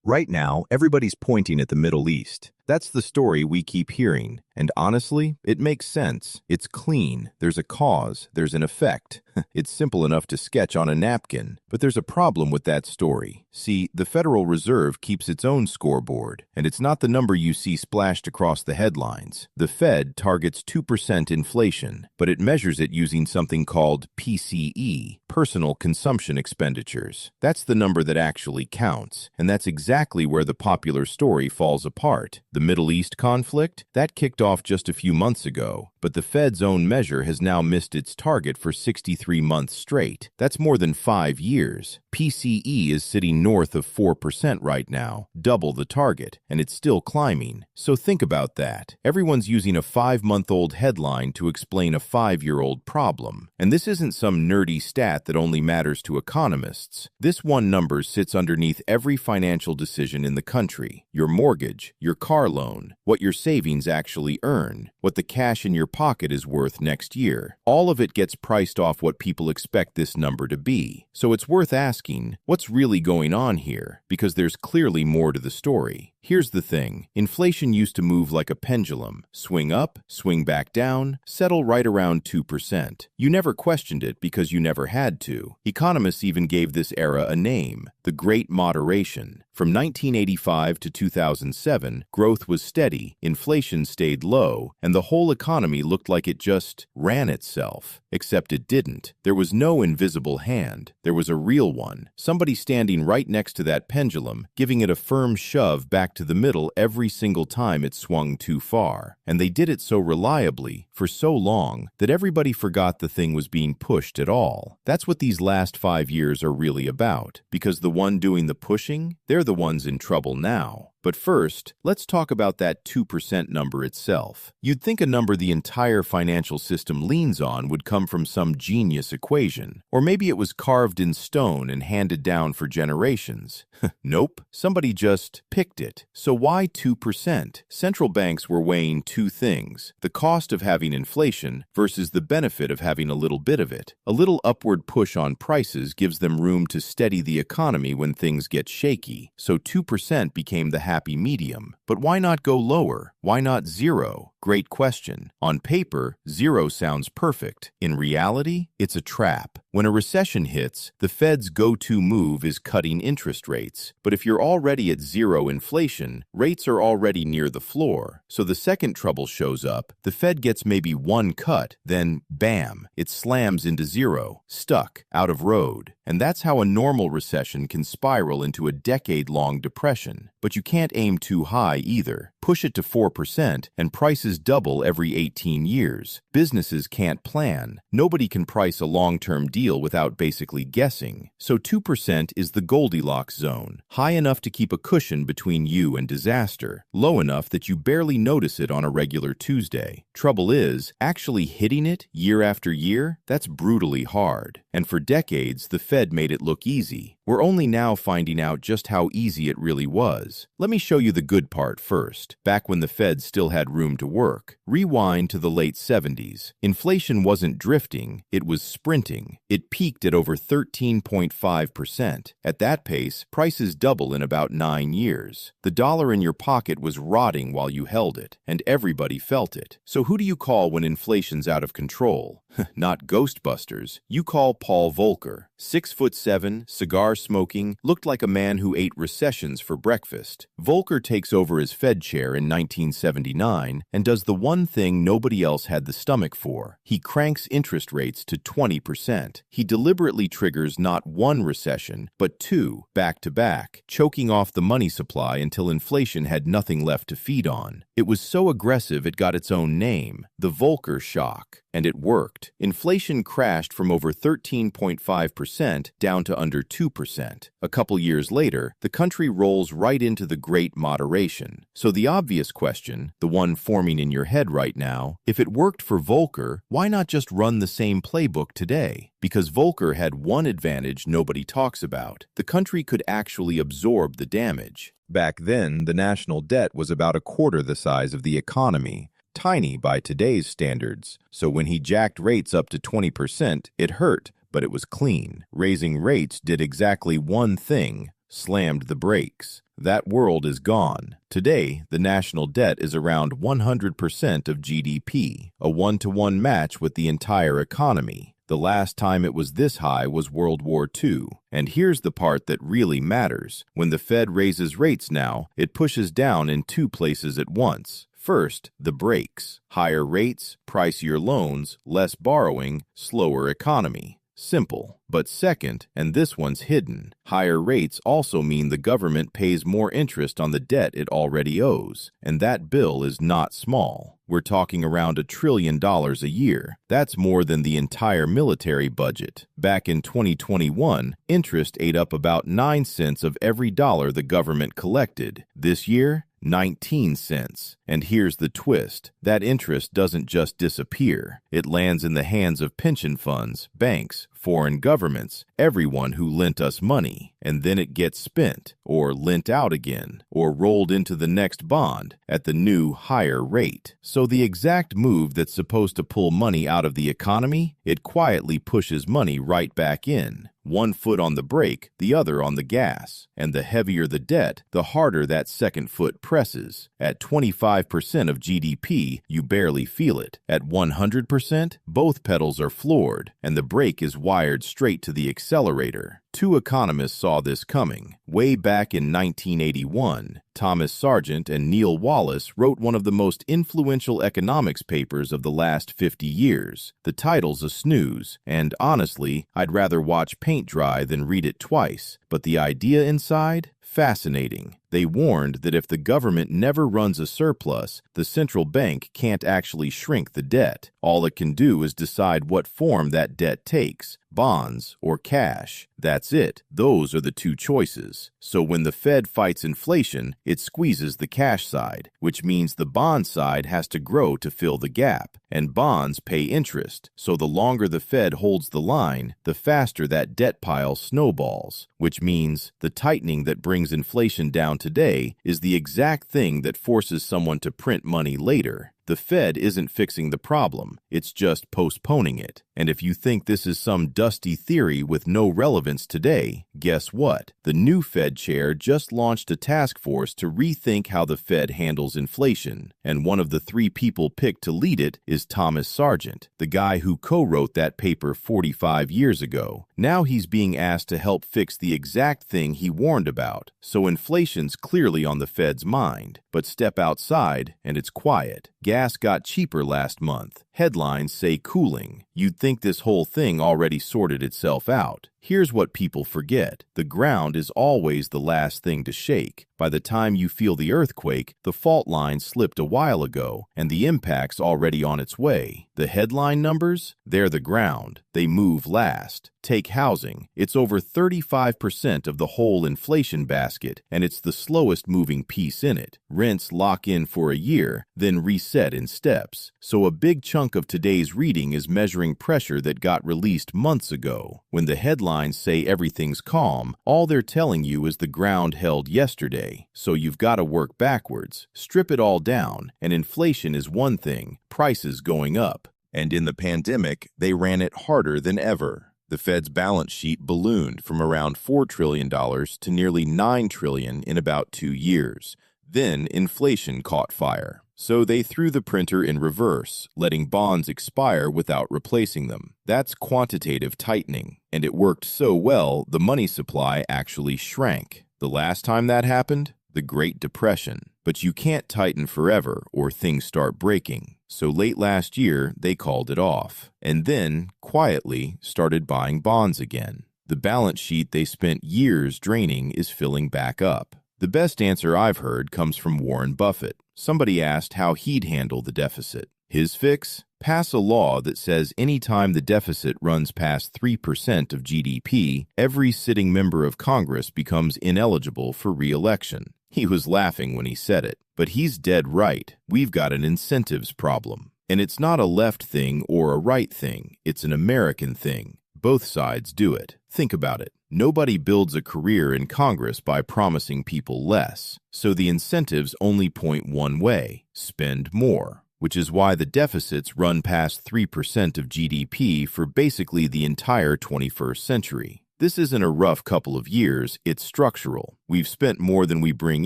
Right now, everybody's pointing at the Middle East. That's the story we keep hearing. And honestly, it makes sense. It's clean. There's a cause. There's an effect. It's simple enough to sketch on a napkin. But there's a problem with that story. See, the Federal Reserve keeps its own scoreboard, and it's not the number you see splashed across the headlines. The Fed targets 2% inflation, but it measures it using something called PCE, personal consumption expenditures. That's the number that actually counts, and that's exactly where the popular story falls apart. The Middle East conflict? That kicked off just a few months ago, but the Fed's own measure has now missed its target for 63 months straight. That's more than 5 years. PCE is sitting north of 4% right now, double the target, and it's still climbing. So think about that. Everyone's using a 5-month-old headline to explain a 5-year-old problem. And this isn't some nerdy stat that only matters to economists. This one number sits underneath every financial decision in the country. Your mortgage, your car loan, what your savings actually earn, what the cash in your pocket is worth next year. All of it gets priced off what people expect this number to be. So it's worth asking, what's really going on here? Because there's clearly more to the story. Here's the thing. Inflation used to move like a pendulum. Swing up, swing back down, settle right around 2%. You never questioned it because you never had to. Economists even gave this era a name, the Great Moderation. From 1985 to 2007, growth was steady, inflation stayed low, and the whole economy looked like it just ran itself. Except it didn't. There was no invisible hand. There was a real one. Somebody standing right next to that pendulum, giving it a firm shove back to the middle every single time it swung too far. And they did it so reliably, for so long, that everybody forgot the thing was being pushed at all. That's what these last 5 years are really about. Because the one doing the pushing, they're the ones in trouble now. But first, let's talk about that 2% number itself. You'd think a number the entire financial system leans on would come from some genius equation. Or maybe it was carved in stone and handed down for generations. Nope, somebody just picked it. So why 2%? Central banks were weighing two things: the cost of having inflation versus the benefit of having a little bit of it. A little upward push on prices gives them room to steady the economy when things get shaky. So 2% became the happy medium. But why not go lower? Why not 0? Great question. On paper, 0 sounds perfect. In reality, it's a trap. When a recession hits, the Fed's go-to move is cutting interest rates. But if you're already at 0 inflation, rates are already near the floor. So the second trouble shows up. The Fed gets maybe one cut, then bam, it slams into 0, stuck, out of road. And that's how a normal recession can spiral into a decade-long depression. But you can't aim too high either. Push it to 4%, and prices double every 18 years. Businesses can't plan. Nobody can price a long-term deal without basically guessing. So 2% is the Goldilocks zone, high enough to keep a cushion between you and disaster, low enough that you barely notice it on a regular Tuesday. Trouble is, actually hitting it year after year, that's brutally hard. And for decades, the Fed made it look easy. We're only now finding out just how easy it really was. Let me show you the good part first. Back when the Fed still had room to work. Rewind to the late 70s. Inflation wasn't drifting, it was sprinting. It peaked at over 13.5%. At that pace, prices double in about 9 years. The dollar in your pocket was rotting while you held it, and everybody felt it. So who do you call when inflation's out of control? Not Ghostbusters. You call Paul Volcker. 6'7", cigar-smoking, looked like a man who ate recessions for breakfast. Volcker takes over as Fed chair in 1979 and does the one thing nobody else had the stomach for. He cranks interest rates to 20%. He deliberately triggers not one recession, but two, back-to-back, choking off the money supply until inflation had nothing left to feed on. It was so aggressive it got its own name, the Volcker shock. And it worked. Inflation crashed from over 13.5% down to under 2%. A couple years later, the country rolls right into the Great Moderation. So the obvious question, the one forming in your head right now, if it worked for Volcker, why not just run the same playbook today? Because Volcker had one advantage nobody talks about. The country could actually absorb the damage. Back then, the national debt was about a quarter the size of the economy. Tiny by today's standards. So when he jacked rates up to 20%, it hurt, but it was clean. Raising rates did exactly one thing: slammed the brakes. That world is gone. Today, the national debt is around 100% of GDP, a one-to-one match with the entire economy. The last time it was this high was World War II. And here's the part that really matters. When the Fed raises rates now, it pushes down in two places at once. First, the brakes. Higher rates, pricier loans, less borrowing, slower economy. Simple. But second, and this one's hidden, higher rates also mean the government pays more interest on the debt it already owes. And that bill is not small. We're talking around $1 trillion a year. That's more than the entire military budget. Back in 2021, interest ate up about 9 cents of every dollar the government collected. This year, 19 cents. And here's the twist. That interest doesn't just disappear. It lands in the hands of pension funds, banks, foreign governments, everyone who lent us money. And then it gets spent, or lent out again, or rolled into the next bond at the new higher rate. So the exact move that's supposed to pull money out of the economy, it quietly pushes money right back in. One foot on the brake, the other on the gas. And the heavier the debt, the harder that second foot presses. At 25% of GDP, you barely feel it. At 100%, both pedals are floored, and the brake is wired straight to the accelerator. Two economists saw this coming. Way back in 1981, Thomas Sargent and Neil Wallace wrote one of the most influential economics papers of the last 50 years. The title's a snooze, and honestly, I'd rather watch paint dry than read it twice. But the idea inside? Fascinating. They warned that if the government never runs a surplus, the central bank can't actually shrink the debt. All it can do is decide what form that debt takes, bonds or cash. That's it. Those are the two choices. So when the Fed fights inflation, it squeezes the cash side, which means the bond side has to grow to fill the gap. And bonds pay interest. So the longer the Fed holds the line, the faster that debt pile snowballs, which means the tightening that brings inflation down today is the exact thing that forces someone to print money later. The Fed isn't fixing the problem, it's just postponing it. And if you think this is some dusty theory with no relevance today, guess what? The new Fed chair just launched a task force to rethink how the Fed handles inflation. And one of the 3 people picked to lead it is Thomas Sargent, the guy who co-wrote that paper 45 years ago. Now he's being asked to help fix the exact thing he warned about. So inflation's clearly on the Fed's mind. But step outside and it's quiet. Gas got cheaper last month. Headlines say cooling. You'd think this whole thing already sorted itself out. Here's what people forget. The ground is always the last thing to shake. By the time you feel the earthquake, the fault line slipped a while ago, and the impact's already on its way. The headline numbers? They're the ground. They move last. Take housing. It's over 35% of the whole inflation basket, and it's the slowest moving piece in it. Rents lock in for a year, then reset in steps. So a big chunk of today's reading is measuring pressure that got released months ago. When the headlines say everything's calm, all they're telling you is the ground held yesterday. So you've got to work backwards. Strip it all down, and inflation is one thing, prices going up. And in the pandemic, they ran it harder than ever. The Fed's balance sheet ballooned from around $4 trillion to nearly $9 trillion in about 2 years. Then inflation caught fire. So they threw the printer in reverse, letting bonds expire without replacing them. That's quantitative tightening. And it worked so well, the money supply actually shrank. The last time that happened? The Great Depression. But you can't tighten forever or things start breaking. So late last year, they called it off. And then, quietly, started buying bonds again. The balance sheet they spent years draining is filling back up. The best answer I've heard comes from Warren Buffett. Somebody asked how he'd handle the deficit. His fix? Pass a law that says anytime the deficit runs past 3% of GDP, every sitting member of Congress becomes ineligible for re-election. He was laughing when he said it, but he's dead right. We've got an incentives problem. And it's not a left thing or a right thing. It's an American thing. Both sides do it. Think about it. Nobody builds a career in Congress by promising people less. So the incentives only point one way: spend more. Which is why the deficits run past 3% of GDP for basically the entire 21st century. This isn't a rough couple of years, it's structural. We've spent more than we bring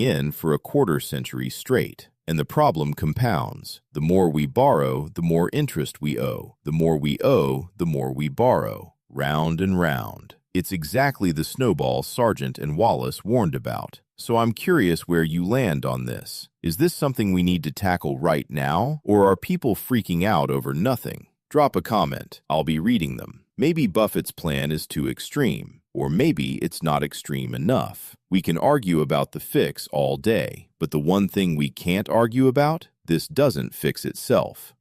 in for a quarter century straight. And the problem compounds. The more we borrow, the more interest we owe. The more we owe, the more we borrow. Round and round. It's exactly the snowball Sargent and Wallace warned about. So I'm curious where you land on this. Is this something we need to tackle right now, or are people freaking out over nothing? Drop a comment. I'll be reading them. Maybe Buffett's plan is too extreme, or maybe it's not extreme enough. We can argue about the fix all day, but the one thing we can't argue about, this doesn't fix itself.